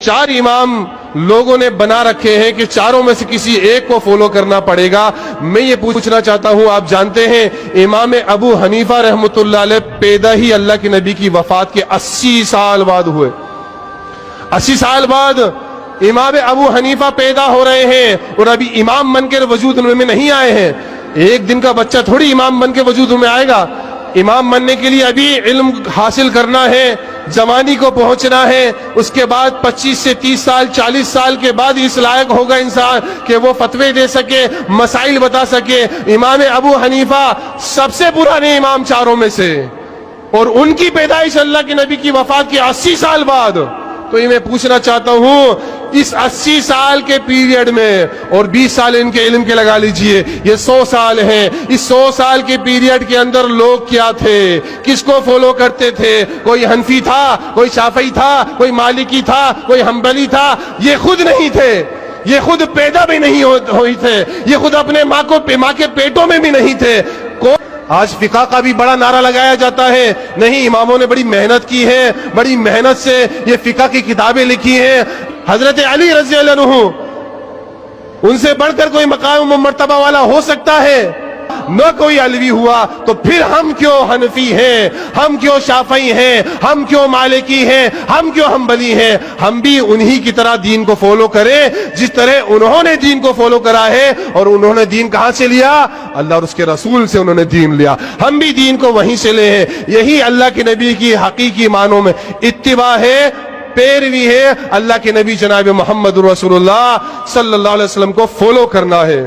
چار امام لوگوں نے بنا رکھے ہیں کہ چاروں میں سے کسی ایک کو فالو کرنا پڑے گا۔ میں یہ پوچھنا چاہتا ہوں، آپ جانتے ہیں امام ابو حنیفہ رحمۃ اللہ علیہ پیدا ہی اللہ کے نبی کی وفات کے 80 سال بعد ہوئے۔ 80 سال بعد امام ابو حنیفہ پیدا ہو رہے ہیں اور ابھی امام بن کے وجود میں نہیں آئے ہیں۔ ایک دن کا بچہ تھوڑی امام بن کے وجود میں آئے گا۔ امام بننے کے لیے ابھی علم حاصل کرنا ہے، جوانی کو پہنچنا ہے، اس کے بعد 25 سے 30 سال 40 سال کے بعد اس لائق ہوگا انسان کہ وہ فتوے دے سکے، مسائل بتا سکے۔ امام ابو حنیفہ سب سے پرانے امام چاروں میں سے، اور ان کی پیدائش اللہ کے نبی کی وفات کے 80 سال بعد۔ تو یہ میں پوچھنا چاہتا ہوں، اس 80 سال کے پیریڈ میں اور 20 سال ان کے علم کے لگا لیجئے، یہ 100 سال ہیں۔ اس 100 سال کے پیریڈ کے اندر لوگ کیا تھے، کس کو فالو کرتے تھے؟ کوئی حنفی تھا، کوئی شافعی تھا، کوئی مالکی تھا، کوئی حنبلی تھا؟ یہ خود نہیں تھے، یہ خود پیدا بھی نہیں ہوئی تھے، یہ خود اپنے ماں کے پیٹوں میں بھی نہیں تھے۔ آج فقہ کا بھی بڑا نعرہ لگایا جاتا ہے، نہیں اماموں نے بڑی محنت کی ہے، بڑی محنت سے یہ فقہ کی کتابیں لکھی ہیں۔ حضرت علی رضی اللہ عنہ ان سے بڑھ کر کوئی مقام و مرتبہ والا ہو سکتا ہے؟ نہ کوئی علوی ہوا، تو پھر ہم کیوں حنفی ہیں، ہم کیوں شافعی ہیں، ہم کیوں مالکی ہیں، ہم کیوں حنبلی ہیں؟ ہم بھی انہی کی طرح دین کو فالو کریں جس طرح انہوں نے دین کو فالو کرا ہے۔ اور انہوں نے دین کہاں سے لیا؟ اللہ اور اس کے رسول سے انہوں نے دین لیا، ہم بھی دین کو وہیں سے لے ہیں۔ یہی اللہ کے نبی کی حقیقی معنوں میں اتباع ہے، پیروی ہے، اللہ کے نبی جناب محمد رسول اللہ صلی اللہ علیہ وسلم کو فالو کرنا ہے۔